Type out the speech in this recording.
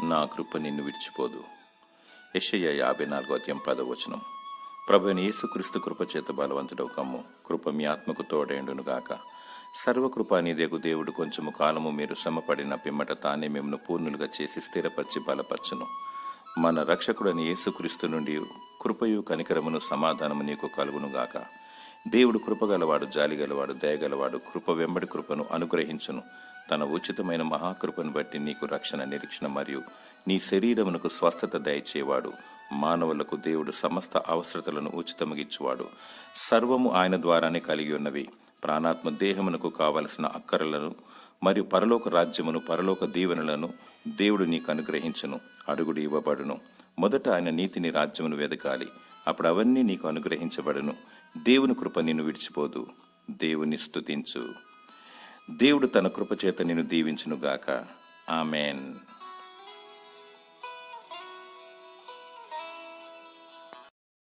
నా కృప నిన్ను విడిచిపోదు. యెషయా 54:10. ప్రభువైన యేసుక్రీస్తు కృప చేత బలవంతుడవు కమ్ము. కృప మీ ఆత్మకు తోడైండునుగాక. సర్వకృపానిదేగు దేవుడు కొంచెము కాలము మీరు శ్రమపడిన పిమ్మట తానే మిమ్మల్ని పూర్ణులుగా చేసి స్థిరపరిచి బలపరచును. మన రక్షకుడైన యేసుక్రీస్తు నుండి కృపయు కనికరమును సమాధానము నీకు కలుగునుగాక. దేవుడు కృపగలవాడు, జాలిగలవాడు, దయగలవాడు. కృప వెంబడి కృపను అనుగ్రహించును. తన ఉచితమైన మహాకృపను బట్టి నీకు రక్షణ, నిరీక్షణ మరియు నీ శరీరమునకు స్వస్థత దయచేవాడు. మానవులకు దేవుడు సమస్త అవసరతలను ఉచితముగిచ్చువాడు. సర్వము ఆయన ద్వారానే కలిగి ఉన్నవి. ప్రాణాత్మ దేహమునకు కావలసిన అక్కరలను మరియు పరలోక రాజ్యమును, పరలోక దీవెనలను దేవుడు నీకు అనుగ్రహించును. అడుగుడు ఇవ్వబడును. మొదట ఆయన నీతిని, రాజ్యమును వెదకాలి, అప్పుడు అవన్నీ నీకు అనుగ్రహించబడును. దేవుని కృప నిన్ను విడిచిపోదు. దేవుని స్తుతించు. దేవుడు తన కృపచేత నిన్ను దీవించునుగాక. ఆమెన్.